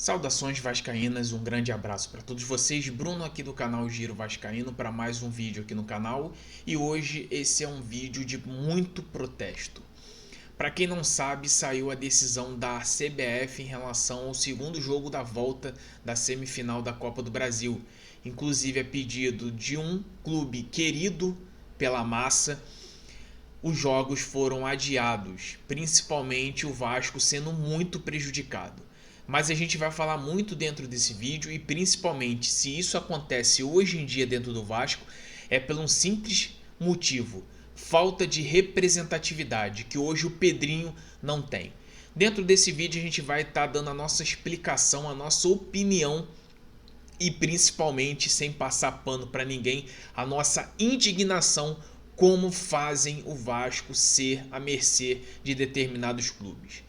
Saudações vascaínas, um grande abraço para todos vocês. Bruno aqui do canal Giro Vascaíno para mais um vídeo aqui no canal. E hoje esse é um vídeo de muito protesto. Para quem não sabe, saiu a decisão da CBF em relação ao segundo jogo da volta da semifinal da Copa do Brasil. Inclusive a pedido de um clube querido pela massa, os jogos foram adiados, principalmente o Vasco sendo muito prejudicado. Mas a gente vai falar muito dentro desse vídeo e principalmente se isso acontece hoje em dia dentro do Vasco é por um simples motivo: falta de representatividade que hoje o Pedrinho não tem. Dentro desse vídeo a gente vai estar dando a nossa explicação, a nossa opinião e principalmente, sem passar pano para ninguém, a nossa indignação como fazem o Vasco ser à mercê de determinados clubes.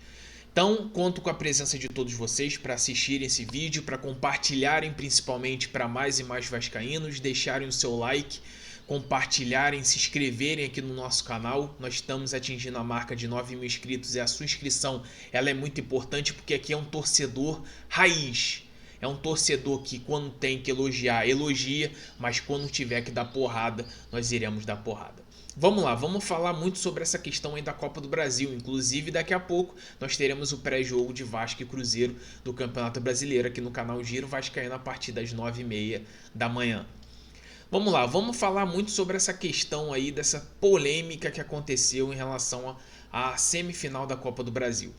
Então, conto com a presença de todos vocês para assistirem esse vídeo, para compartilharem principalmente para mais e mais vascaínos, deixarem o seu like, compartilharem, se inscreverem aqui no nosso canal. Nós estamos atingindo a marca de 9.000 inscritos e a sua inscrição ela é muito importante porque aqui é um torcedor raiz. É um torcedor que quando tem que elogiar, elogia, mas quando tiver que dar porrada, nós iremos dar porrada. Vamos lá, vamos falar muito sobre essa questão aí da Copa do Brasil. Inclusive, daqui a pouco nós teremos o pré-jogo de Vasco e Cruzeiro do Campeonato Brasileiro aqui no canal Giro Vascaíno a partir das 9h30 da manhã. Vamos lá, vamos falar muito sobre essa questão aí, dessa polêmica que aconteceu em relação à semifinal da Copa do Brasil.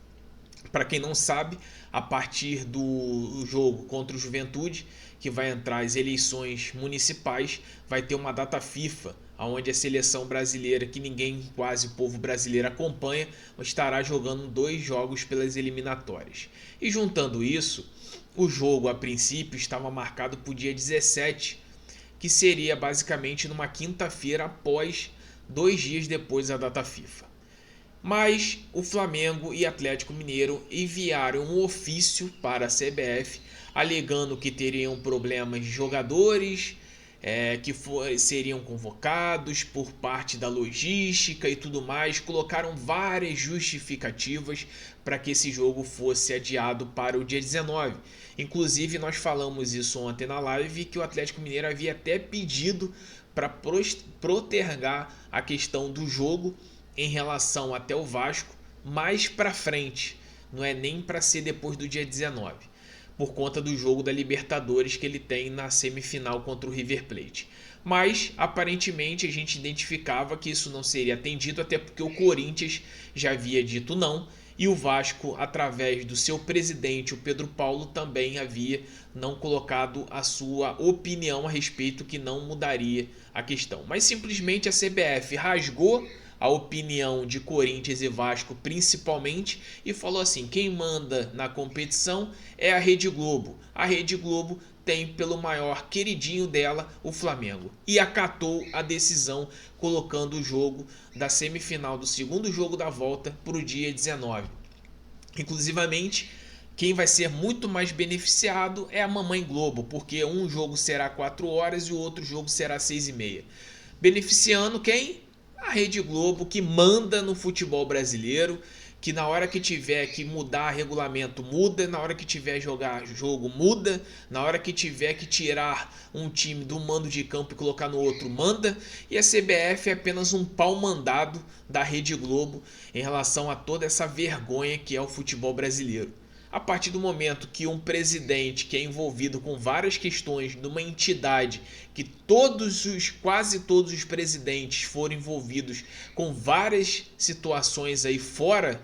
Para quem não sabe, a partir do jogo contra o Juventude, que vai entrar as eleições municipais, vai ter uma data FIFA, onde a seleção brasileira, que ninguém, quase o povo brasileiro acompanha, estará jogando 2 jogos pelas eliminatórias. E juntando isso, o jogo a princípio estava marcado para o dia 17, que seria basicamente numa quinta-feira após 2 dias depois da data FIFA. Mas o Flamengo e Atlético Mineiro enviaram um ofício para a CBF alegando que teriam problemas de jogadores, que seriam convocados por parte da logística e tudo mais. Colocaram várias justificativas para que esse jogo fosse adiado para o dia 19. Inclusive nós falamos isso ontem na live, que o Atlético Mineiro havia até pedido para postergar a questão do jogo em relação até o Vasco mais para frente, não é nem para ser depois do dia 19, por conta do jogo da Libertadores que ele tem na semifinal contra o River Plate. Mas aparentemente a gente identificava que isso não seria atendido, até porque o Corinthians já havia dito não, e o Vasco, através do seu presidente, o Pedro Paulo, também havia não colocado a sua opinião a respeito, que não mudaria a questão. Mas simplesmente a CBF rasgou a opinião de Corinthians e Vasco principalmente e falou assim: quem manda na competição é a Rede Globo. A Rede Globo tem pelo maior queridinho dela, o Flamengo. E acatou a decisão, colocando o jogo da semifinal do segundo jogo da volta para o dia 19. Inclusivamente, quem vai ser muito mais beneficiado é a Mamãe Globo, porque um jogo será 4 horas e o outro jogo será 6h30. Beneficiando quem? A Rede Globo, que manda no futebol brasileiro, que na hora que tiver que mudar regulamento muda, na hora que tiver jogar jogo muda, na hora que tiver que tirar um time do mando de campo e colocar no outro manda, e a CBF é apenas um pau mandado da Rede Globo em relação a toda essa vergonha que é o futebol brasileiro. A partir do momento que um presidente que é envolvido com várias questões de uma entidade que quase todos os presidentes foram envolvidos com várias situações aí fora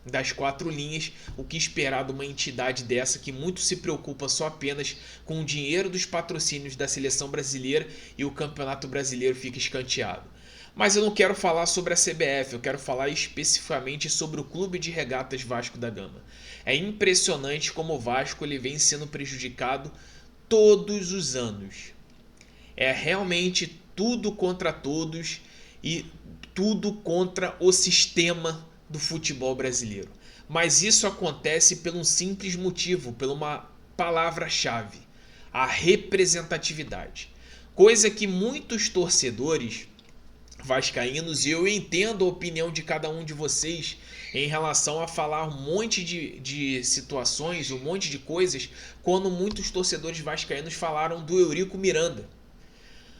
das 4 linhas, o que esperar de uma entidade dessa que muito se preocupa só apenas com o dinheiro dos patrocínios da seleção brasileira e o Campeonato Brasileiro fica escanteado. Mas eu não quero falar sobre a CBF, eu quero falar especificamente sobre o Clube de Regatas Vasco da Gama. É impressionante como o Vasco ele vem sendo prejudicado todos os anos. É realmente tudo contra todos e tudo contra o sistema do futebol brasileiro. Mas isso acontece por um simples motivo, por uma palavra-chave: a representatividade. Coisa que muitos torcedores vascaínos, e eu entendo a opinião de cada um de vocês em relação a falar um monte de situações, um monte de coisas, quando muitos torcedores vascaínos falaram do Eurico Miranda.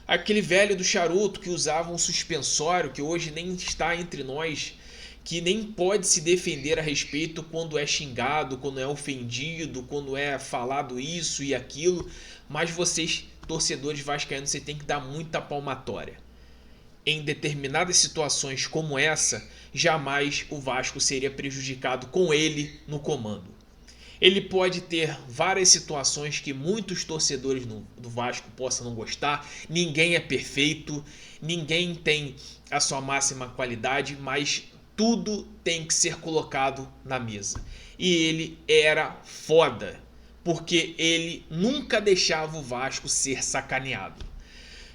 Aquele velho do charuto que usava um suspensório, que hoje nem está entre nós, que nem pode se defender a respeito quando é xingado, quando é ofendido, quando é falado isso e aquilo, mas vocês, torcedores vascaínos, você tem que dar muita palmatória. Em determinadas situações como essa, jamais o Vasco seria prejudicado com ele no comando. Ele pode ter várias situações que muitos torcedores do Vasco possam não gostar. Ninguém é perfeito, ninguém tem a sua máxima qualidade, mas tudo tem que ser colocado na mesa. E ele era foda, porque ele nunca deixava o Vasco ser sacaneado.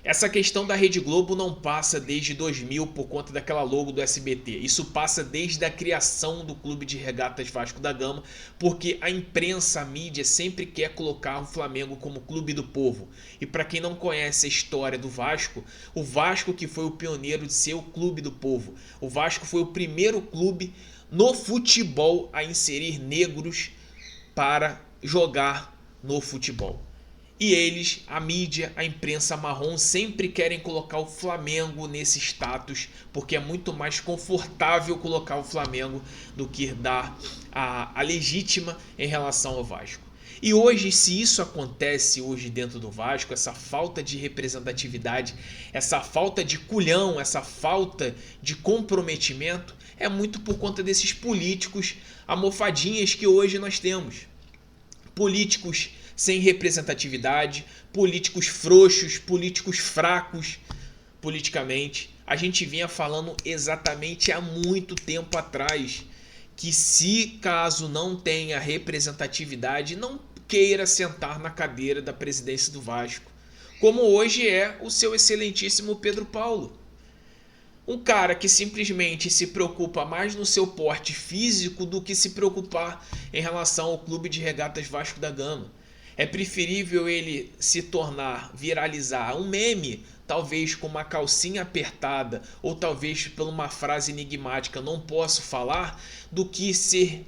Essa questão da Rede Globo não passa desde 2000 por conta daquela logo do SBT. Isso passa desde a criação do Clube de Regatas Vasco da Gama, porque a imprensa, a mídia sempre quer colocar o Flamengo como clube do povo. E para quem não conhece a história do Vasco, o Vasco que foi o pioneiro de ser o clube do povo. O Vasco foi o primeiro clube no futebol a inserir negros para jogar no futebol. E eles, a mídia, a imprensa marrom, sempre querem colocar o Flamengo nesse status, porque é muito mais confortável colocar o Flamengo do que dar a legítima em relação ao Vasco. E hoje, se isso acontece hoje dentro do Vasco, essa falta de representatividade, essa falta de culhão, essa falta de comprometimento, é muito por conta desses políticos almofadinhas que hoje nós temos. Políticos sem representatividade, políticos frouxos, políticos fracos politicamente. A gente vinha falando exatamente há muito tempo atrás que, se caso não tenha representatividade, não queira sentar na cadeira da presidência do Vasco, como hoje é o seu excelentíssimo Pedro Paulo. Um cara que simplesmente se preocupa mais no seu porte físico do que se preocupar em relação ao Clube de Regatas Vasco da Gama. É preferível ele se tornar, viralizar um meme, talvez com uma calcinha apertada ou talvez por uma frase enigmática, não posso falar, do que ser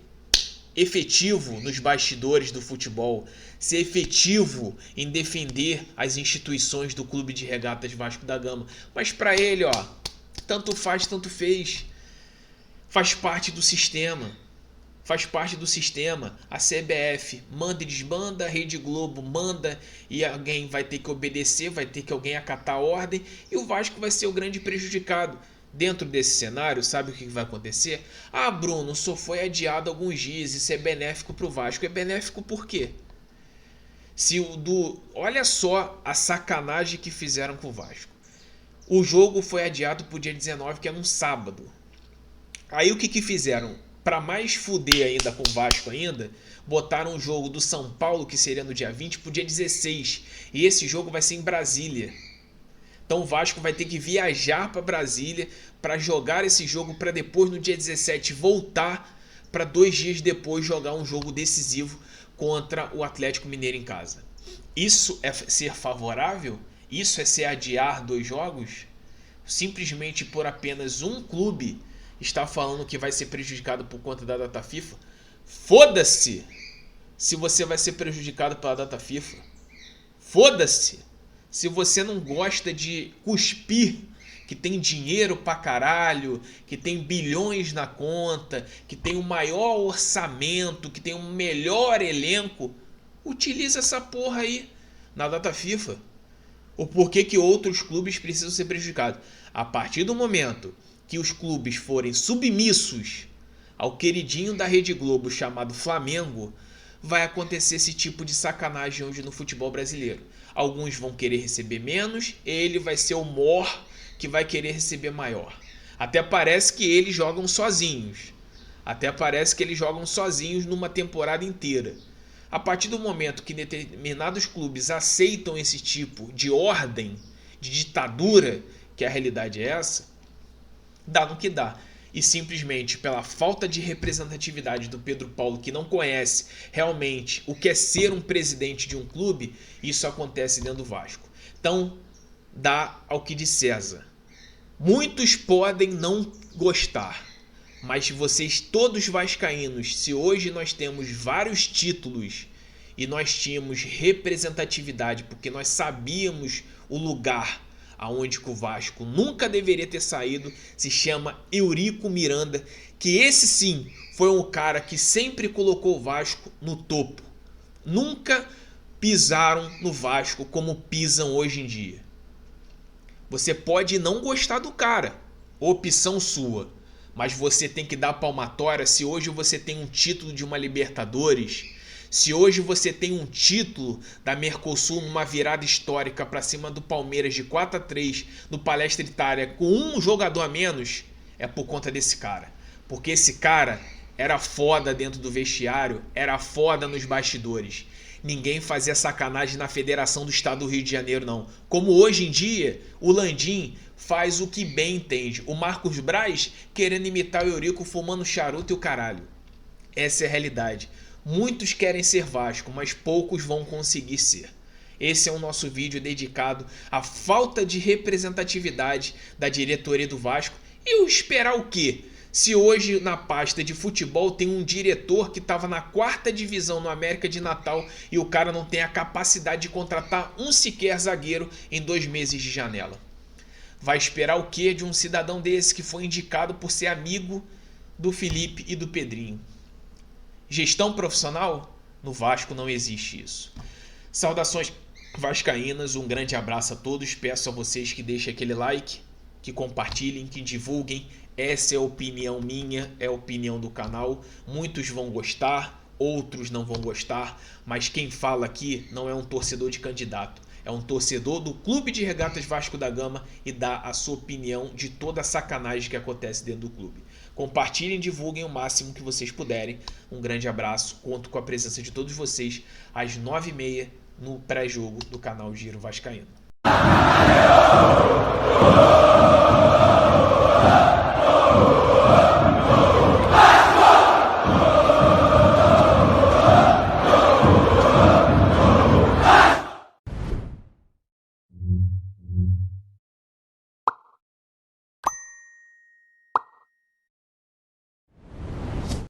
efetivo nos bastidores do futebol, ser efetivo em defender as instituições do Clube de Regatas Vasco da Gama. Mas para ele, tanto faz, tanto fez. Faz parte do sistema. Faz parte do sistema. A CBF manda e desmanda, a Rede Globo manda e alguém vai ter que obedecer, vai ter que alguém acatar a ordem e o Vasco vai ser o grande prejudicado. Dentro desse cenário, sabe o que vai acontecer? Bruno, só foi adiado alguns dias, isso é benéfico para o Vasco. É benéfico por quê? Olha só a sacanagem que fizeram com o Vasco. O jogo foi adiado para o dia 19, que é um sábado. Aí o que fizeram? Para mais fuder ainda com o Vasco ainda, botaram o jogo do São Paulo, que seria no dia 20, para o dia 16. E esse jogo vai ser em Brasília. Então o Vasco vai ter que viajar para Brasília para jogar esse jogo, para depois no dia 17 voltar para 2 dias depois jogar um jogo decisivo contra o Atlético Mineiro em casa. Isso é ser favorável? Isso é ser adiar 2 jogos? Simplesmente por apenas um clube está falando que vai ser prejudicado por conta da data FIFA? Foda-se se você vai ser prejudicado pela data FIFA. Foda-se se você não gosta de cuspir que tem dinheiro pra caralho, que tem bilhões na conta, que tem o maior orçamento, que tem o melhor elenco. Utiliza essa porra aí na data FIFA. O porquê que outros clubes precisam ser prejudicados. A partir do momento que os clubes forem submissos ao queridinho da Rede Globo chamado Flamengo, vai acontecer esse tipo de sacanagem hoje no futebol brasileiro. Alguns vão querer receber menos, ele vai ser o mor que vai querer receber maior. Até parece que eles jogam sozinhos. Numa temporada inteira. A partir do momento que determinados clubes aceitam esse tipo de ordem, de ditadura, que a realidade é essa, dá no que dá. E simplesmente pela falta de representatividade do Pedro Paulo, que não conhece realmente o que é ser um presidente de um clube, isso acontece dentro do Vasco. Então, dá ao que de César. Muitos podem não gostar, mas vocês todos vascaínos, se hoje nós temos vários títulos e nós tínhamos representatividade, porque nós sabíamos o lugar aonde que o Vasco nunca deveria ter saído, se chama Eurico Miranda, que esse sim foi um cara que sempre colocou o Vasco no topo. Nunca pisaram no Vasco como pisam hoje em dia. Você pode não gostar do cara, opção sua, mas você tem que dar palmatória se hoje você tem um título de uma Libertadores, se hoje você tem um título da Mercosul numa virada histórica para cima do Palmeiras de 4-3 no Palestra Itália com um jogador a menos, é por conta desse cara. Porque esse cara era foda dentro do vestiário, era foda nos bastidores. Ninguém fazia sacanagem na Federação do Estado do Rio de Janeiro, não. Como hoje em dia, o Landim faz o que bem entende. O Marcos Braz querendo imitar o Eurico fumando charuto e o caralho. Essa é a realidade. Muitos querem ser Vasco, mas poucos vão conseguir ser. Esse é o nosso vídeo dedicado à falta de representatividade da diretoria do Vasco. E eu esperar o quê? Se hoje na pasta de futebol tem um diretor que estava na 4ª divisão no América de Natal e o cara não tem a capacidade de contratar um sequer zagueiro em 2 meses de janela. Vai esperar o quê de um cidadão desse que foi indicado por ser amigo do Felipe e do Pedrinho? Gestão profissional? No Vasco não existe isso. Saudações vascaínas, um grande abraço a todos. Peço a vocês que deixem aquele like, que compartilhem, que divulguem. Essa é a opinião minha, é a opinião do canal. Muitos vão gostar, outros não vão gostar, mas quem fala aqui não é um torcedor de candidato. É um torcedor do Clube de Regatas Vasco da Gama e dá a sua opinião de toda a sacanagem que acontece dentro do clube. Compartilhem, divulguem o máximo que vocês puderem. Um grande abraço, conto com a presença de todos vocês às 9h30 no pré-jogo do canal Giro Vascaíno.